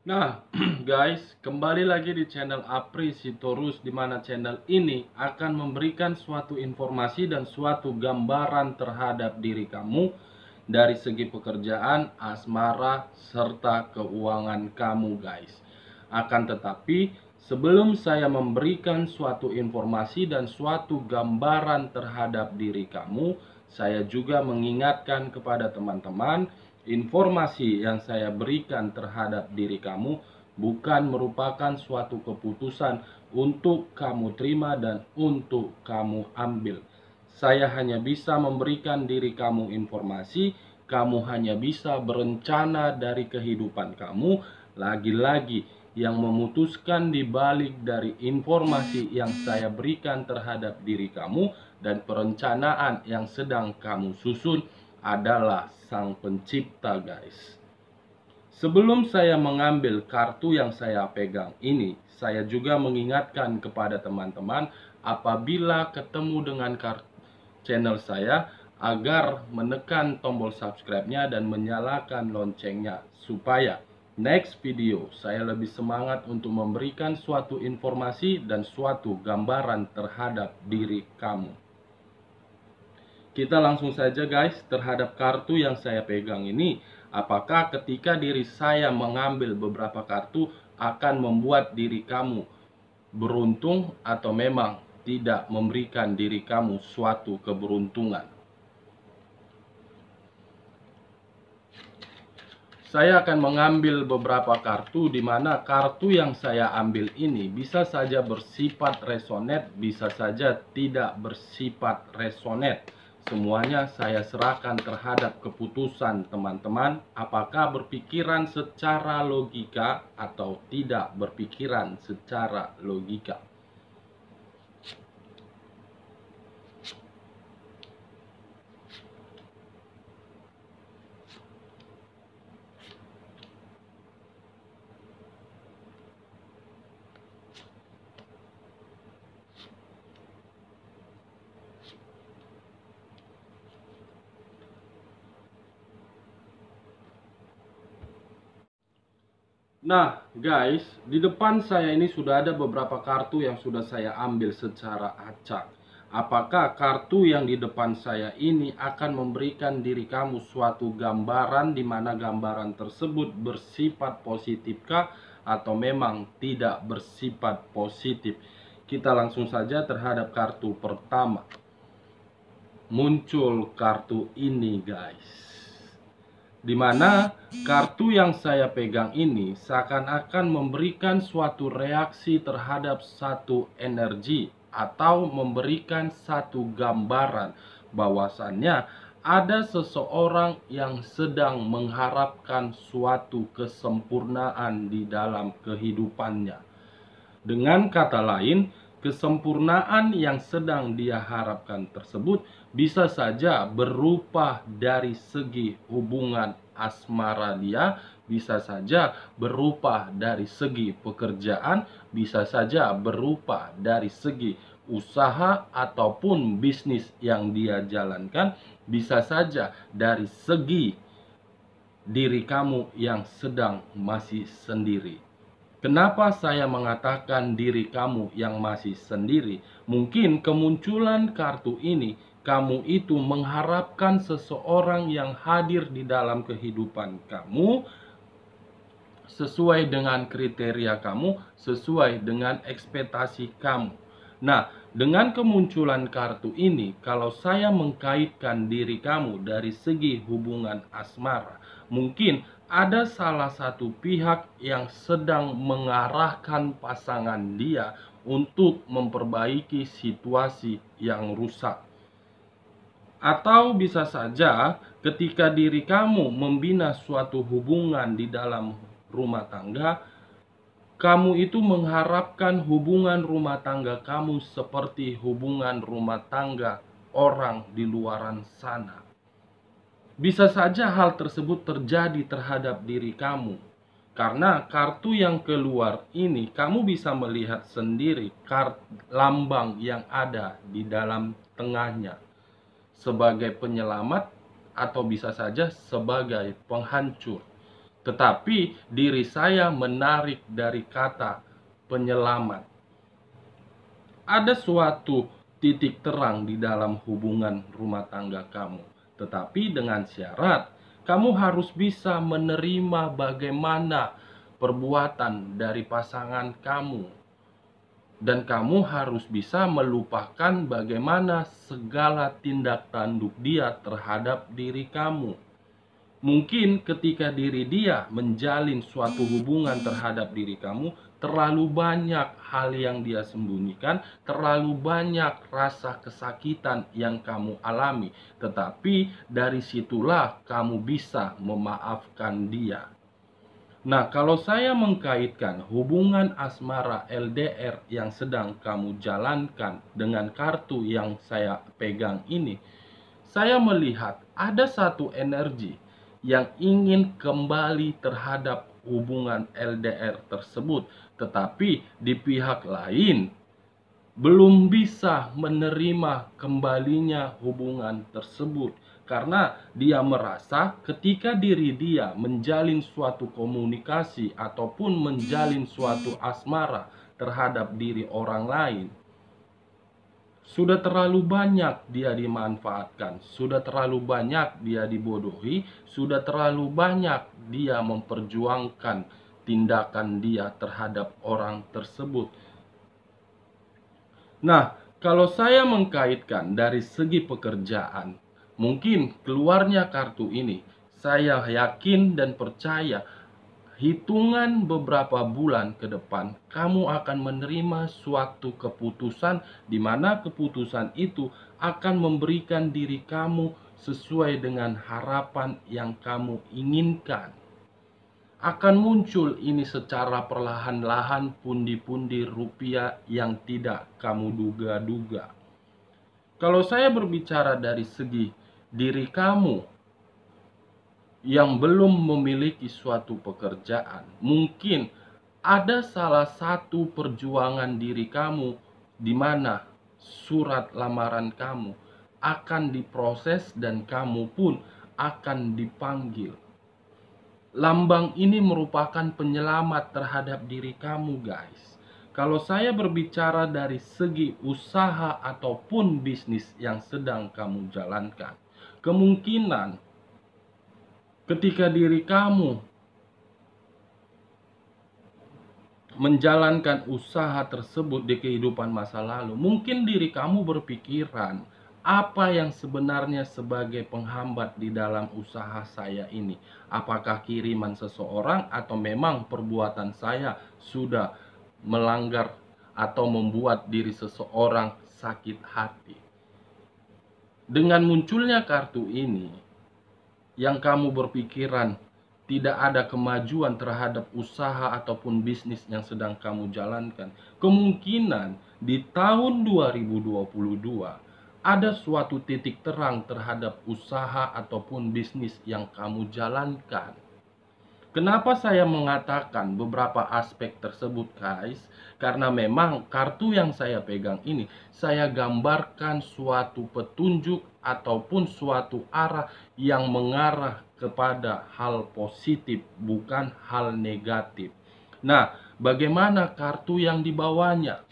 Nah, guys, kembali lagi di channel Apri Sitorus, di mana channel ini akan memberikan suatu informasi dan suatu gambaran terhadap diri kamu dari segi pekerjaan, asmara, serta keuangan kamu, guys. Akan tetapi, sebelum saya memberikan suatu informasi dan suatu gambaran terhadap diri kamu, saya juga mengingatkan kepada teman-teman, informasi yang saya berikan terhadap diri kamu bukan merupakan suatu keputusan untuk kamu terima dan untuk kamu ambil. Saya hanya bisa memberikan diri kamu informasi, kamu hanya bisa berencana dari kehidupan kamu. Lagi-lagi, yang memutuskan di balik dari informasi yang saya berikan terhadap diri kamu dan perencanaan yang sedang kamu susun adalah Sang Pencipta, guys. Sebelum saya mengambil kartu yang saya pegang ini, saya juga mengingatkan kepada teman-teman apabila ketemu dengan channel saya agar menekan tombol subscribe-nya dan menyalakan loncengnya supaya next video saya lebih semangat untuk memberikan suatu informasi dan suatu gambaran terhadap diri kamu. Kita langsung saja, guys, terhadap kartu yang saya pegang ini. Apakah ketika diri saya mengambil beberapa kartu akan membuat diri kamu beruntung atau memang tidak memberikan diri kamu suatu keberuntungan? Saya akan mengambil beberapa kartu, di mana kartu yang saya ambil ini bisa saja bersifat resonate, bisa saja tidak bersifat resonate. Semuanya saya serahkan terhadap keputusan teman-teman, apakah berpikiran secara logika atau tidak berpikiran secara logika. Nah, guys, di depan saya ini sudah ada beberapa kartu yang sudah saya ambil secara acak. Apakah kartu yang di depan saya ini akan memberikan diri kamu suatu gambaran, di mana gambaran tersebut bersifat positifkah atau memang tidak bersifat positif? Kita langsung saja terhadap kartu pertama. Muncul kartu ini, guys, dimana kartu yang saya pegang ini seakan-akan memberikan suatu reaksi terhadap satu energi atau memberikan satu gambaran bahwasannya ada seseorang yang sedang mengharapkan suatu kesempurnaan di dalam kehidupannya. Dengan kata lain, kesempurnaan yang sedang dia harapkan tersebut bisa saja berupa dari segi hubungan asmara dia, bisa saja berupa dari segi pekerjaan, bisa saja berupa dari segi usaha ataupun bisnis yang dia jalankan, bisa saja dari segi diri kamu yang sedang masih sendiri. Kenapa saya mengatakan diri kamu yang masih sendiri? Mungkin kemunculan kartu ini, kamu itu mengharapkan seseorang yang hadir di dalam kehidupan kamu sesuai dengan kriteria kamu, sesuai dengan ekspektasi kamu. Nah, dengan kemunculan kartu ini, kalau saya mengkaitkan diri kamu dari segi hubungan asmara, mungkin ada salah satu pihak yang sedang mengarahkan pasangan dia untuk memperbaiki situasi yang rusak. Atau bisa saja ketika diri kamu membina suatu hubungan di dalam rumah tangga, kamu itu mengharapkan hubungan rumah tangga kamu seperti hubungan rumah tangga orang di luaran sana. Bisa saja hal tersebut terjadi terhadap diri kamu. Karena kartu yang keluar ini, kamu bisa melihat sendiri lambang yang ada di dalam tengahnya. Sebagai penyelamat atau bisa saja sebagai penghancur. tetapi diri saya menarik dari kata penyelamat. Ada suatu titik terang di dalam hubungan rumah tangga kamu, tetapi dengan syarat kamu harus bisa menerima bagaimana perbuatan dari pasangan kamu, dan kamu harus bisa melupakan bagaimana segala tindak tanduk dia terhadap diri kamu. Mungkin ketika diri dia menjalin suatu hubungan terhadap diri kamu, terlalu banyak hal yang dia sembunyikan, terlalu banyak rasa kesakitan yang kamu alami. Tetapi dari situlah kamu bisa memaafkan dia. Nah, kalau saya mengkaitkan hubungan asmara LDR yang sedang kamu jalankan dengan kartu yang saya pegang ini, saya melihat ada satu energi yang ingin kembali terhadap hubungan LDR tersebut, tetapi di pihak lain belum bisa menerima kembalinya hubungan tersebut karena dia merasa ketika diri dia menjalin suatu komunikasi ataupun menjalin suatu asmara terhadap diri orang lain, sudah terlalu banyak dia dimanfaatkan, sudah terlalu banyak dia dibodohi, sudah terlalu banyak dia memperjuangkan tindakan dia terhadap orang tersebut. Nah, kalau saya mengkaitkan dari segi pekerjaan, mungkin keluarnya kartu ini, saya yakin dan percaya hitungan beberapa bulan ke depan, kamu akan menerima suatu keputusan di mana keputusan itu akan memberikan diri kamu sesuai dengan harapan yang kamu inginkan. Akan muncul ini secara perlahan-lahan pundi-pundi rupiah yang tidak kamu duga-duga. Kalau saya berbicara dari segi diri kamu yang belum memiliki suatu pekerjaan, mungkin ada salah satu perjuangan diri kamu di mana surat lamaran kamu akan diproses dan kamu pun akan dipanggil. Lambang ini merupakan penyelamat terhadap diri kamu, guys. Kalau saya berbicara dari segi usaha ataupun bisnis yang sedang kamu jalankan, kemungkinan ketika diri kamu menjalankan usaha tersebut di kehidupan masa lalu, mungkin diri kamu berpikiran, apa yang sebenarnya sebagai penghambat di dalam usaha saya ini? Apakah kiriman seseorang atau memang perbuatan saya sudah melanggar atau membuat diri seseorang sakit hati? Dengan munculnya kartu ini, yang kamu berpikiran tidak ada kemajuan terhadap usaha ataupun bisnis yang sedang kamu jalankan, kemungkinan di tahun 2022 ada suatu titik terang terhadap usaha ataupun bisnis yang kamu jalankan. Kenapa saya mengatakan beberapa aspek tersebut, guys? Karena memang kartu yang saya pegang ini, saya gambarkan suatu petunjuk ataupun suatu arah yang mengarah kepada hal positif, bukan hal negatif. Nah, bagaimana kartu yang dibawanya?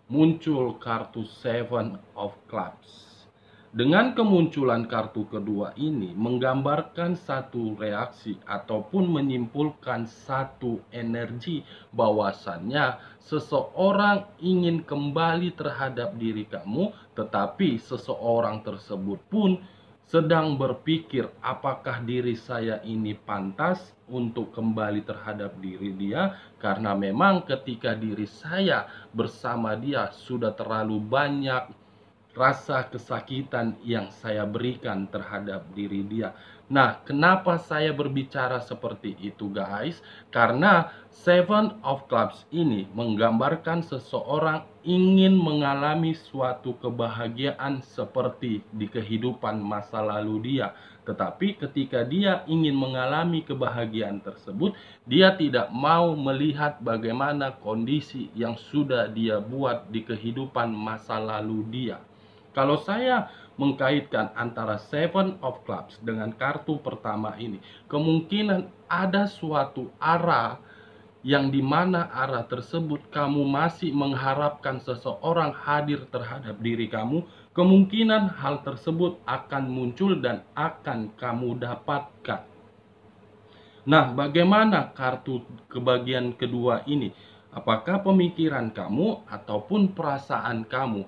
Muncul kartu Seven of Clubs. Dengan kemunculan kartu kedua ini menggambarkan satu reaksi ataupun menyimpulkan satu energi bahwasannya seseorang ingin kembali terhadap diri kamu, tetapi seseorang tersebut pun sedang berpikir apakah diri saya ini pantas untuk kembali terhadap diri dia, karena memang ketika diri saya bersama dia sudah terlalu banyak rasa kesakitan yang saya berikan terhadap diri dia. Nah, kenapa saya berbicara seperti itu, guys? Karena Seven of Clubs ini menggambarkan seseorang ingin mengalami suatu kebahagiaan seperti di kehidupan masa lalu dia. Tetapi ketika dia ingin mengalami kebahagiaan tersebut, dia tidak mau melihat bagaimana kondisi yang sudah dia buat di kehidupan masa lalu dia. Kalau saya mengkaitkan antara Seven of Clubs dengan kartu pertama ini, kemungkinan ada suatu arah yang dimana arah tersebut kamu masih mengharapkan seseorang hadir terhadap diri kamu. Kemungkinan hal tersebut akan muncul dan akan kamu dapatkan. Nah, bagaimana kartu kebagian kedua ini? Apakah pemikiran kamu ataupun perasaan kamu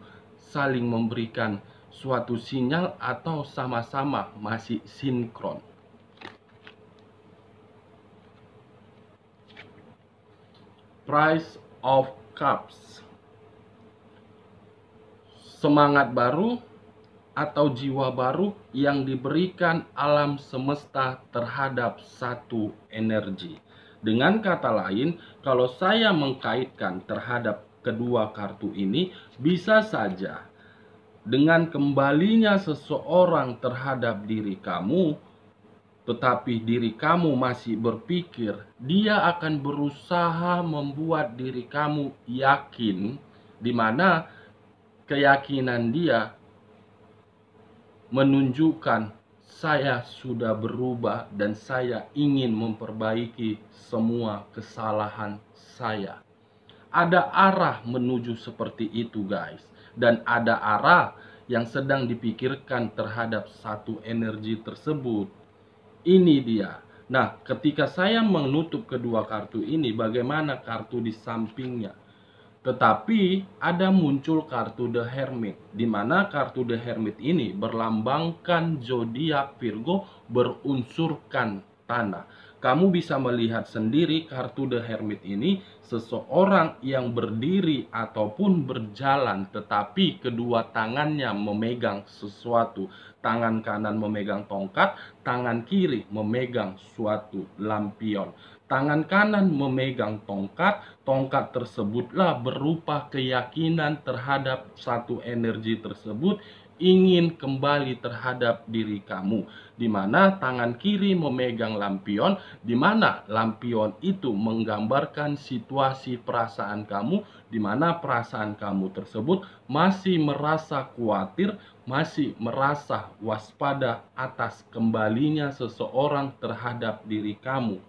saling memberikan suatu sinyal atau sama-sama masih sinkron? Price of Cups. Semangat baru atau jiwa baru yang diberikan alam semesta terhadap satu energi. Dengan kata lain, kalau saya mengkaitkan terhadap kedua kartu ini, bisa saja dengan kembalinya seseorang terhadap diri kamu, tetapi diri kamu masih berpikir, dia akan berusaha membuat diri kamu yakin, di mana keyakinan dia menunjukkan saya sudah berubah dan saya ingin memperbaiki semua kesalahan saya. Ada arah menuju seperti itu, guys, dan ada arah yang sedang dipikirkan terhadap satu energi tersebut. Ini dia. Nah, ketika saya menutup kedua kartu ini, bagaimana kartu di sampingnya? Tetapi ada muncul kartu The Hermit, di mana kartu The Hermit ini berlambangkan zodiak Virgo berunsurkan tanah. Kamu bisa melihat sendiri kartu The Hermit ini seseorang yang berdiri ataupun berjalan, tetapi kedua tangannya memegang sesuatu. Tangan kanan memegang tongkat, tangan kiri memegang suatu lampion. Tangan kanan memegang tongkat, tongkat tersebutlah berupa keyakinan terhadap satu energi tersebut ingin kembali terhadap diri kamu. Di mana tangan kiri memegang lampion, di mana lampion itu menggambarkan situasi perasaan kamu, di mana perasaan kamu tersebut masih merasa khawatir, masih merasa waspada atas kembalinya seseorang terhadap diri kamu.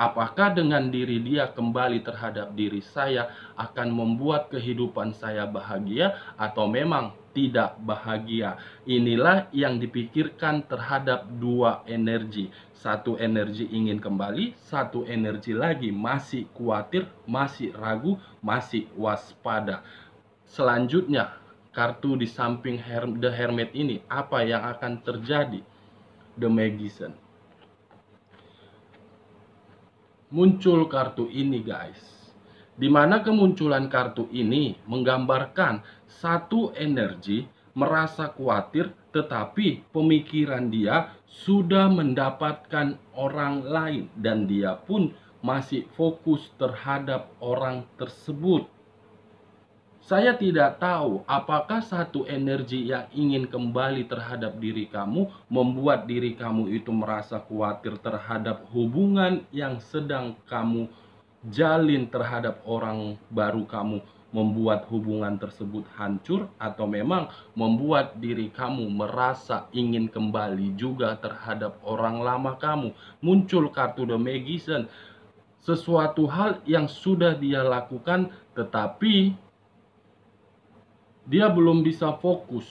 Apakah dengan diri dia kembali terhadap diri saya akan membuat kehidupan saya bahagia atau memang tidak bahagia? Inilah yang dipikirkan terhadap dua energi. Satu energi ingin kembali, satu energi lagi masih khawatir, masih ragu, masih waspada. Selanjutnya, kartu di samping The Hermit ini, apa yang akan terjadi? The Magician. Muncul kartu ini, guys, dimana kemunculan kartu ini menggambarkan satu energi merasa khawatir, tetapi pemikiran dia sudah mendapatkan orang lain dan dia pun masih fokus terhadap orang tersebut. Saya tidak tahu apakah satu energi yang ingin kembali terhadap diri kamu membuat diri kamu itu merasa khawatir terhadap hubungan yang sedang kamu jalin terhadap orang baru kamu, membuat hubungan tersebut hancur, atau memang membuat diri kamu merasa ingin kembali juga terhadap orang lama kamu. Muncul kartu The Magician, sesuatu hal yang sudah dia lakukan tetapi dia belum bisa fokus.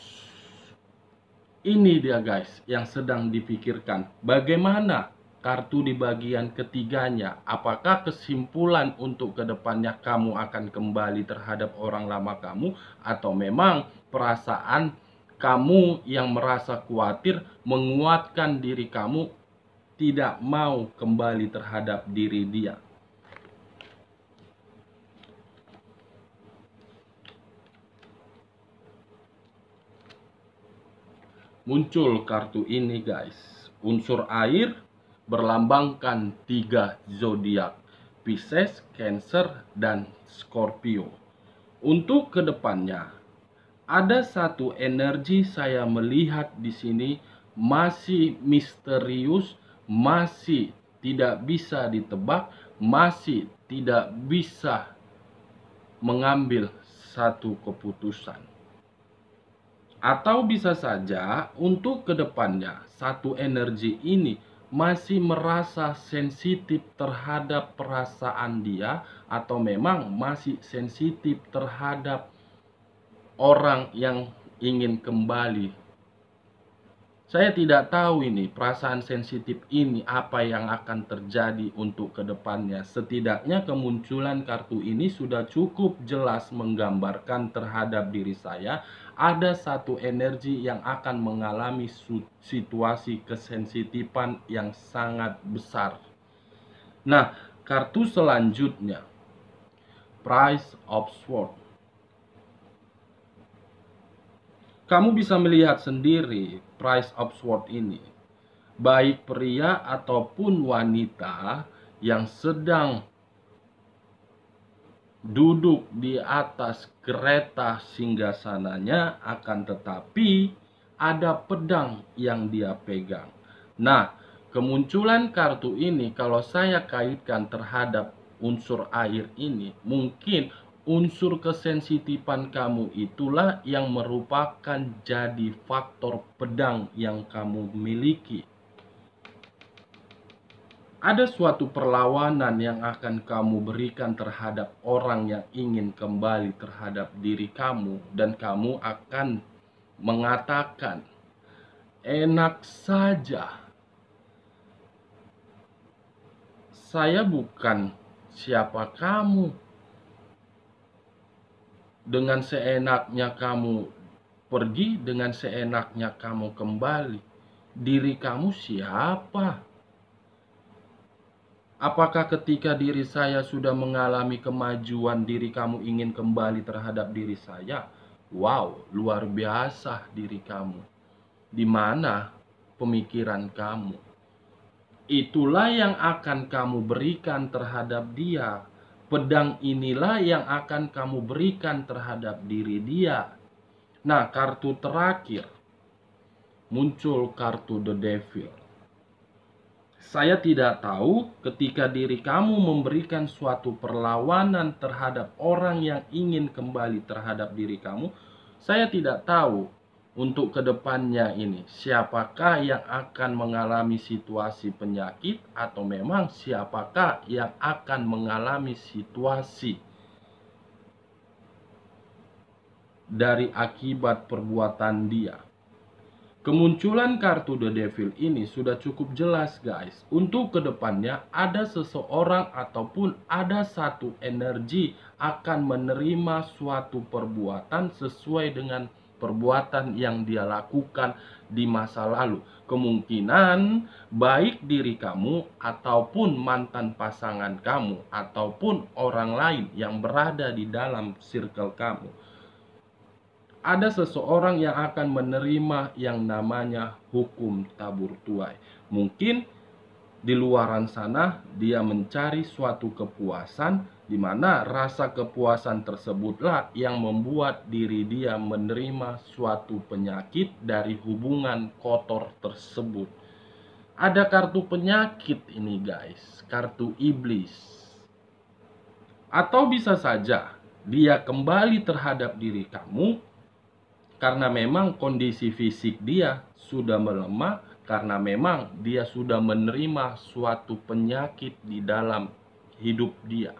Ini dia, guys, yang sedang dipikirkan. Bagaimana kartu di bagian ketiganya? Apakah kesimpulan untuk kedepannya kamu akan kembali terhadap orang lama kamu, atau memang perasaan kamu yang merasa khawatir menguatkan diri kamu tidak mau kembali terhadap diri dia? Muncul kartu ini, guys. Unsur air berlambangkan 3 zodiak, Pisces, Cancer, dan Scorpio. Untuk kedepannya, ada satu energi saya melihat di sini masih misterius, masih tidak bisa ditebak, masih tidak bisa mengambil satu keputusan. Atau bisa saja untuk kedepannya satu energi ini masih merasa sensitif terhadap perasaan dia, atau memang masih sensitif terhadap orang yang ingin kembali. Saya tidak tahu ini perasaan sensitif ini apa yang akan terjadi untuk kedepannya. Setidaknya kemunculan kartu ini sudah cukup jelas menggambarkan terhadap diri saya ada satu energi yang akan mengalami situasi kesensitifan yang sangat besar. Nah, kartu selanjutnya, Price of Swords. Kamu bisa melihat sendiri Price of Swords ini. Baik pria ataupun wanita yang sedang duduk di atas kereta singgasananya, akan tetapi ada pedang yang dia pegang. Nah, kemunculan kartu ini kalau saya kaitkan terhadap unsur air ini, mungkin unsur kesensitifan kamu itulah yang merupakan jadi faktor pedang yang kamu miliki. Ada suatu perlawanan yang akan kamu berikan terhadap orang yang ingin kembali terhadap diri kamu, dan kamu akan mengatakan, enak saja, saya bukan siapa kamu. Dengan seenaknya kamu pergi, dengan seenaknya kamu kembali. Diri kamu siapa? Apakah ketika diri saya sudah mengalami kemajuan, diri kamu ingin kembali terhadap diri saya? Wow, luar biasa diri kamu. Di mana pemikiran kamu? Itulah yang akan kamu berikan terhadap dia. Pedang inilah yang akan kamu berikan terhadap diri dia. Nah, kartu terakhir muncul kartu The Devil. Saya tidak tahu ketika diri kamu memberikan suatu perlawanan terhadap orang yang ingin kembali terhadap diri kamu. Saya tidak tahu untuk kedepannya ini siapakah yang akan mengalami situasi penyakit, atau memang siapakah yang akan mengalami situasi dari akibat perbuatan dia. Kemunculan kartu The Devil ini sudah cukup jelas guys. Untuk kedepannya ada seseorang ataupun ada satu energi akan menerima suatu perbuatan sesuai dengan perbuatan yang dia lakukan di masa lalu. Kemungkinan baik diri kamu ataupun mantan pasangan kamu ataupun orang lain yang berada di dalam circle kamu. Ada seseorang yang akan menerima yang namanya hukum tabur tuai. Mungkin di luaran sana dia mencari suatu kepuasan, di mana rasa kepuasan tersebutlah yang membuat diri dia menerima suatu penyakit dari hubungan kotor tersebut. Ada kartu penyakit ini guys, kartu iblis. Atau bisa saja dia kembali terhadap diri kamu karena memang kondisi fisik dia sudah melemah, karena memang dia sudah menerima suatu penyakit di dalam hidup dia.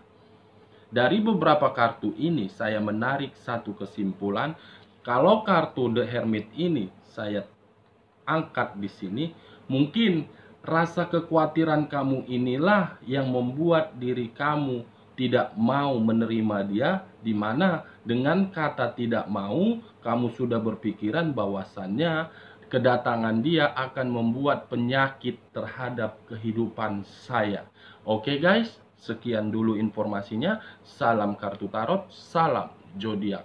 Dari beberapa kartu ini saya menarik satu kesimpulan, kalau kartu The Hermit ini saya angkat di sini, mungkin rasa kekhawatiran kamu inilah yang membuat diri kamu tidak mau menerima dia, di mana dengan kata tidak mau, kamu sudah berpikiran bahwasannya kedatangan dia akan membuat penyakit terhadap kehidupan saya. Oke guys, sekian dulu informasinya. Salam kartu tarot, salam zodiak.